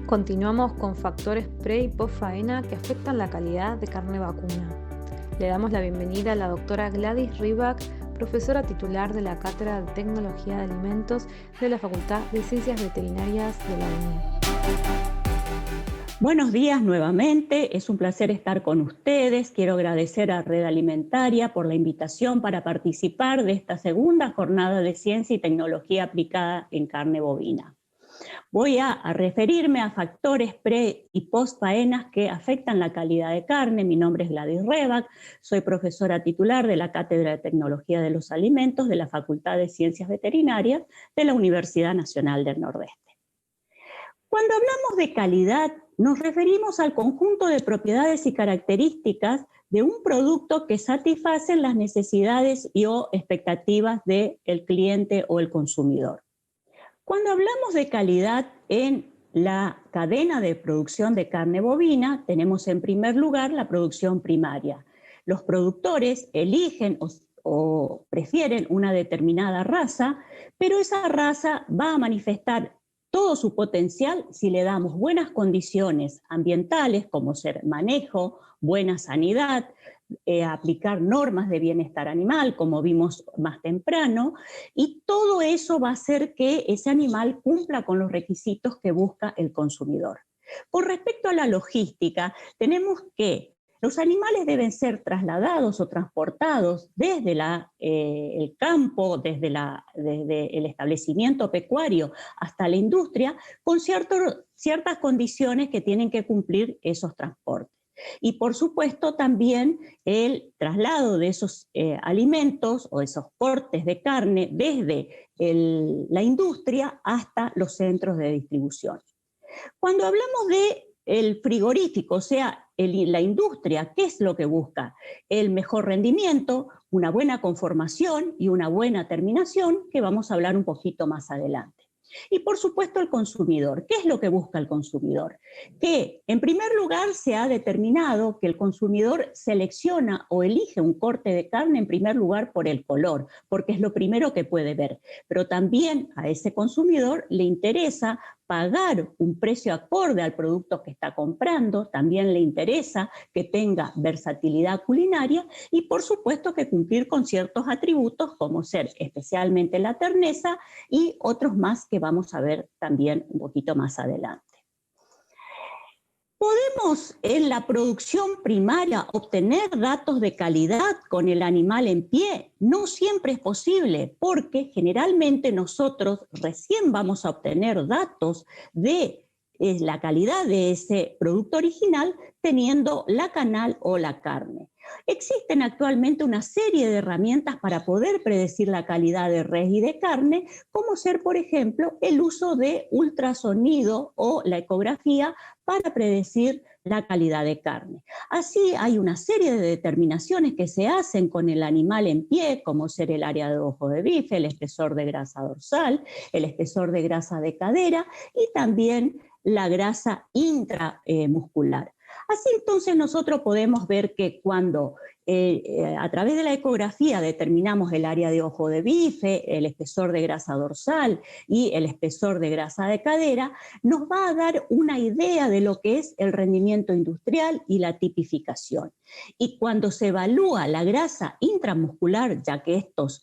Continuamos con factores pre y post faena que afectan la calidad de carne vacuna. Le damos la bienvenida a la doctora Gladys Rybak, profesora titular de la Cátedra de Tecnología de Alimentos de la Facultad de Ciencias Veterinarias de la UNI. Buenos días nuevamente, es un placer estar con ustedes. Quiero agradecer a Red Alimentaria por la invitación para participar de esta segunda jornada de Ciencia y Tecnología aplicada en carne bovina. Voy a referirme a factores pre y post faenas que afectan la calidad de carne. Mi nombre es Gladys Rybak, soy profesora titular de la Cátedra de Tecnología de los Alimentos de la Facultad de Ciencias Veterinarias de la Universidad Nacional del Nordeste. Cuando hablamos de calidad, nos referimos al conjunto de propiedades y características de un producto que satisfacen las necesidades o expectativas del cliente o el consumidor. Cuando hablamos de calidad en la cadena de producción de carne bovina, tenemos en primer lugar la producción primaria. Los productores eligen o prefieren una determinada raza, pero esa raza va a manifestar todo su potencial si le damos buenas condiciones ambientales, como ser manejo, buena sanidad, aplicar normas de bienestar animal, como vimos más temprano, y todo eso va a hacer que ese animal cumpla con los requisitos que busca el consumidor. Con respecto a la logística, tenemos que los animales deben ser trasladados o transportados desde el campo, desde el establecimiento pecuario hasta la industria, con ciertas condiciones que tienen que cumplir esos transportes. Y por supuesto también el traslado de esos alimentos o esos cortes de carne desde la industria hasta los centros de distribución. Cuando hablamos del frigorífico, o sea, la industria, ¿qué es lo que busca? El mejor rendimiento, una buena conformación y una buena terminación, que vamos a hablar un poquito más adelante. Y por supuesto el consumidor. ¿Qué es lo que busca el consumidor? Que en primer lugar se ha determinado que el consumidor selecciona o elige un corte de carne en primer lugar por el color, porque es lo primero que puede ver. Pero también a ese consumidor le interesa pagar un precio acorde al producto que está comprando, también le interesa que tenga versatilidad culinaria y por supuesto que cumplir con ciertos atributos como ser especialmente la terneza y otros más que vamos a ver también un poquito más adelante. ¿Podemos en la producción primaria obtener datos de calidad con el animal en pie? No siempre es posible, porque generalmente nosotros recién vamos a obtener datos de la calidad de ese producto original teniendo la canal o la carne. Existen actualmente una serie de herramientas para poder predecir la calidad de res y de carne, como ser, por ejemplo, el uso de ultrasonido o la ecografía para predecir la calidad de carne. Así hay una serie de determinaciones que se hacen con el animal en pie, como ser el área de ojo de bife, el espesor de grasa dorsal, el espesor de grasa de cadera y también la grasa intramuscular. Así entonces nosotros podemos ver que cuando a través de la ecografía determinamos el área de ojo de bife, el espesor de grasa dorsal y el espesor de grasa de cadera, nos va a dar una idea de lo que es el rendimiento industrial y la tipificación. Y cuando se evalúa la grasa intramuscular, ya que estos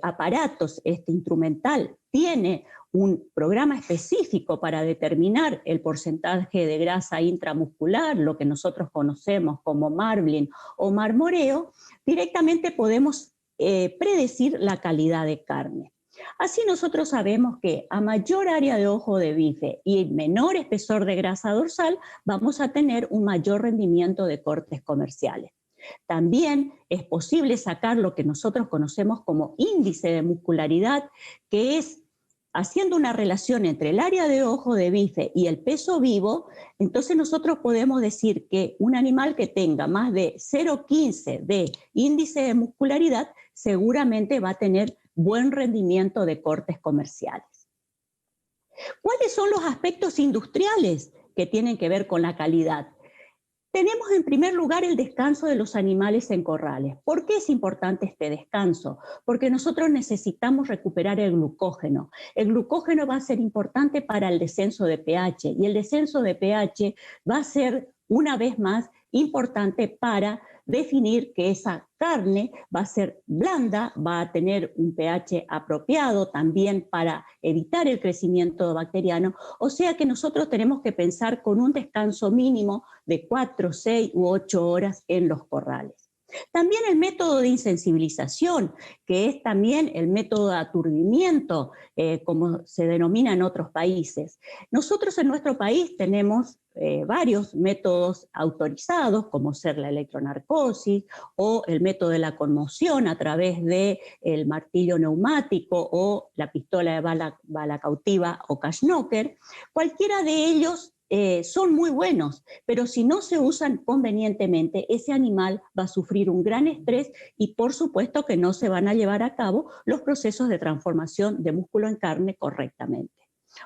aparatos, este instrumental, tiene un programa específico para determinar el porcentaje de grasa intramuscular, lo que nosotros conocemos como marbling o marmoreo, directamente podemos predecir la calidad de carne. Así nosotros sabemos que a mayor área de ojo de bife y menor espesor de grasa dorsal, vamos a tener un mayor rendimiento de cortes comerciales. También es posible sacar lo que nosotros conocemos como índice de muscularidad, que es haciendo una relación entre el área de ojo de bife y el peso vivo. Entonces nosotros podemos decir que un animal que tenga más de 0,15 de índice de muscularidad seguramente va a tener buen rendimiento de cortes comerciales. ¿Cuáles son los aspectos industriales que tienen que ver con la calidad? Tenemos en primer lugar el descanso de los animales en corrales. ¿Por qué es importante este descanso? Porque nosotros necesitamos recuperar el glucógeno. El glucógeno va a ser importante para el descenso de pH y el descenso de pH va a ser una vez más importante para definir que esa carne va a ser blanda, va a tener un pH apropiado también para evitar el crecimiento bacteriano. O sea que nosotros tenemos que pensar con un descanso mínimo de 4, 6 u 8 horas en los corrales. También el método de insensibilización, que es también el método de aturdimiento, como se denomina en otros países. Nosotros en nuestro país tenemos varios métodos autorizados, como ser la electronarcosis o el método de la conmoción a través del martillo neumático o la pistola de bala cautiva o Kaschnocker. Cualquiera de ellos son muy buenos, pero si no se usan convenientemente, ese animal va a sufrir un gran estrés y por supuesto que no se van a llevar a cabo los procesos de transformación de músculo en carne correctamente.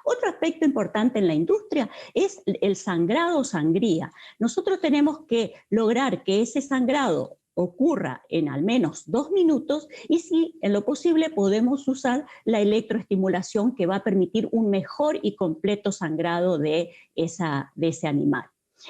Otro aspecto importante en la industria es el sangrado o sangría. Nosotros tenemos que lograr que ese sangrado ocurra en al menos 2 minutos y si en lo posible podemos usar la electroestimulación que va a permitir un mejor y completo sangrado de ese animal.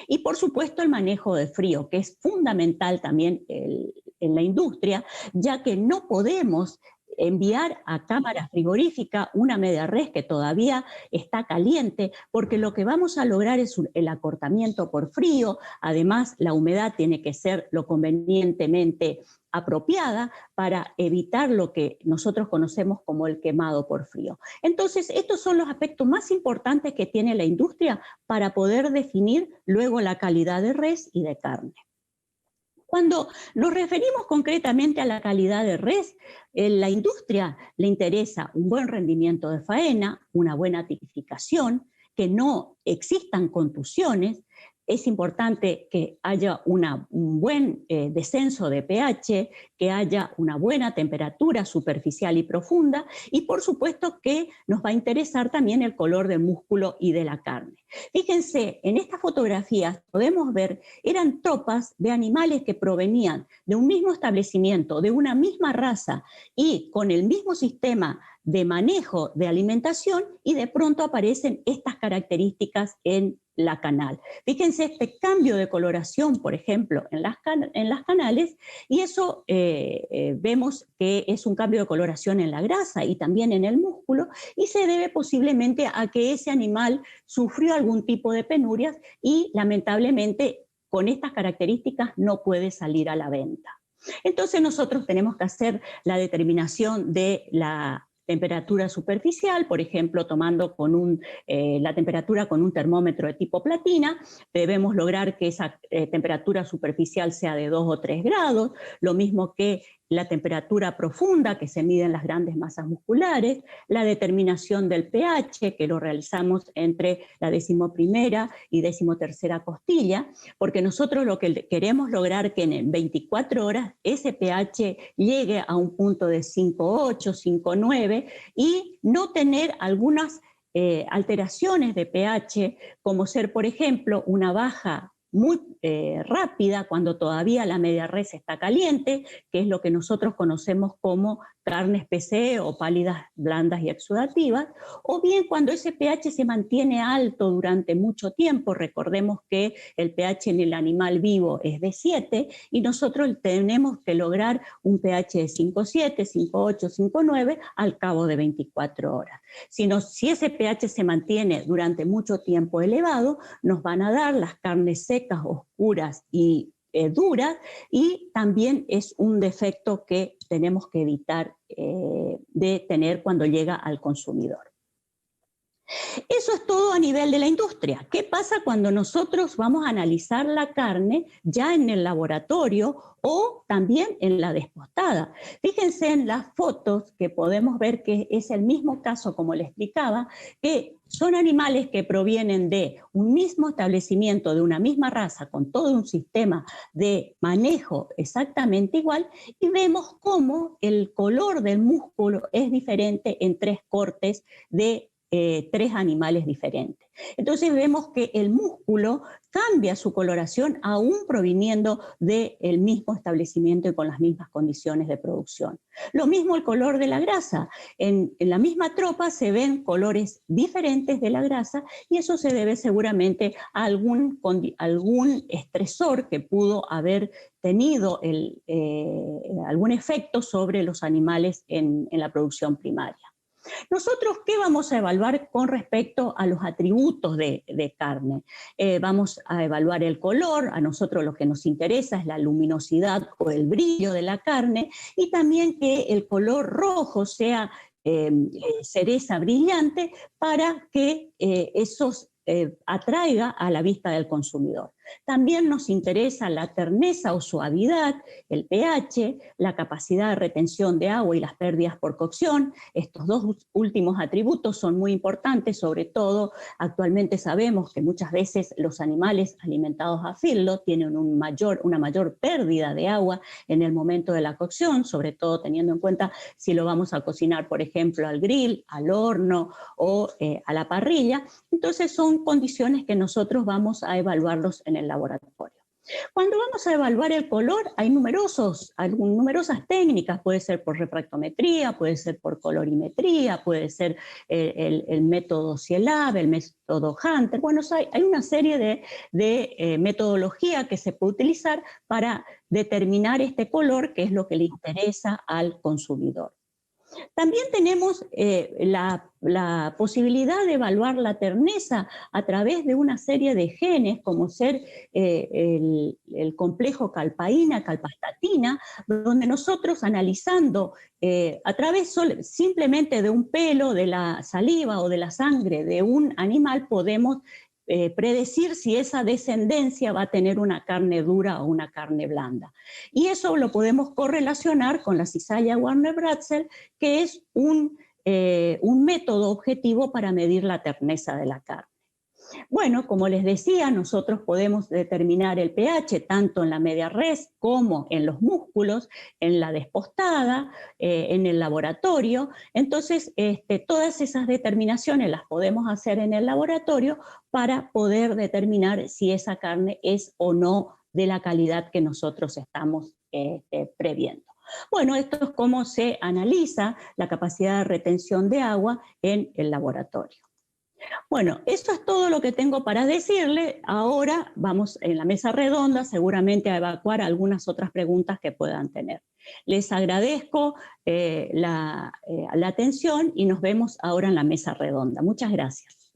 Y por supuesto el manejo de frío, que es fundamental también en la industria, ya que no podemos enviar a cámara frigorífica una media res que todavía está caliente, porque lo que vamos a lograr es el acortamiento por frío. Además, la humedad tiene que ser lo convenientemente apropiada para evitar lo que nosotros conocemos como el quemado por frío. Entonces, estos son los aspectos más importantes que tiene la industria para poder definir luego la calidad de res y de carne. Cuando nos referimos concretamente a la calidad de res, la industria le interesa un buen rendimiento de faena, una buena tipificación, que no existan contusiones. Es importante que haya un buen descenso de pH, que haya una buena temperatura superficial y profunda y por supuesto que nos va a interesar también el color del músculo y de la carne. Fíjense, en estas fotografías podemos ver, eran tropas de animales que provenían de un mismo establecimiento, de una misma raza y con el mismo sistema de manejo de alimentación y de pronto aparecen estas características en la canal. Fíjense este cambio de coloración, por ejemplo, en las canales, y eso vemos que es un cambio de coloración en la grasa y también en el músculo, y se debe posiblemente a que ese animal sufrió algún tipo de penurias y lamentablemente con estas características no puede salir a la venta. Entonces nosotros tenemos que hacer la determinación de la temperatura superficial, por ejemplo, tomando la temperatura con un termómetro de tipo platina, debemos lograr que esa temperatura superficial sea de 2 o 3 grados, lo mismo que la temperatura profunda que se mide en las grandes masas musculares, la determinación del pH que lo realizamos entre la 11ª y 13ª costilla, porque nosotros lo que queremos lograr que en 24 horas ese pH llegue a un punto de 5,8, 5,9 y no tener algunas alteraciones de pH, como ser, por ejemplo, una baja muy rápida cuando todavía la media res está caliente, que es lo que nosotros conocemos como carnes PCE o pálidas, blandas y exudativas, o bien cuando ese pH se mantiene alto durante mucho tiempo. Recordemos que el pH en el animal vivo es de 7 y nosotros tenemos que lograr un pH de 5,7, 5,8, 5,9 al cabo de 24 horas. Si ese pH se mantiene durante mucho tiempo elevado, nos van a dar las carnes secas, oscuras y duras, y también es un defecto que tenemos que evitar de tener cuando llega al consumidor. Eso es todo a nivel de la industria. ¿Qué pasa cuando nosotros vamos a analizar la carne ya en el laboratorio o también en la despostada? Fíjense en las fotos que podemos ver que es el mismo caso, como les explicaba, que son animales que provienen de un mismo establecimiento, de una misma raza, con todo un sistema de manejo exactamente igual, y vemos cómo el color del músculo es diferente en 3 cortes de 3 animales diferentes. Entonces vemos que el músculo cambia su coloración aún proviniendo del mismo establecimiento y con las mismas condiciones de producción. Lo mismo el color de la grasa. En la misma tropa se ven colores diferentes de la grasa y eso se debe seguramente a algún estresor que pudo haber tenido algún efecto sobre los animales en la producción primaria. Nosotros, ¿qué vamos a evaluar con respecto a los atributos de carne? Vamos a evaluar el color, a nosotros lo que nos interesa es la luminosidad o el brillo de la carne, y también que el color rojo sea cereza brillante para que esos atraiga a la vista del consumidor. También nos interesa la terneza o suavidad, el pH, la capacidad de retención de agua y las pérdidas por cocción. Estos dos últimos atributos son muy importantes, sobre todo actualmente sabemos que muchas veces los animales alimentados a feedlot tienen una mayor pérdida de agua en el momento de la cocción, sobre todo teniendo en cuenta si lo vamos a cocinar, por ejemplo, al grill, al horno o a la parrilla. Entonces son condiciones que nosotros vamos a evaluarlos en el laboratorio. Cuando vamos a evaluar el color, hay numerosas técnicas, puede ser por refractometría, puede ser por colorimetría, puede ser el método Cielab, el método Hunter. Bueno, hay una serie de metodología que se puede utilizar para determinar este color, que es lo que le interesa al consumidor. También tenemos la posibilidad de evaluar la terneza a través de una serie de genes, como ser el complejo calpaína-calpastatina, donde nosotros analizando a través simplemente de un pelo, de la saliva o de la sangre de un animal, podemos predecir si esa descendencia va a tener una carne dura o una carne blanda. Y eso lo podemos correlacionar con la cizalla Warner-Braczel, que es un método objetivo para medir la terneza de la carne. Bueno, como les decía, nosotros podemos determinar el pH tanto en la media res como en los músculos, en la despostada, en el laboratorio. Entonces, todas esas determinaciones las podemos hacer en el laboratorio para poder determinar si esa carne es o no de la calidad que nosotros estamos previendo. Bueno, esto es cómo se analiza la capacidad de retención de agua en el laboratorio. Bueno, esto es todo lo que tengo para decirle. Ahora vamos en la mesa redonda seguramente a evacuar algunas otras preguntas que puedan tener. Les agradezco la atención y nos vemos ahora en la mesa redonda. Muchas gracias.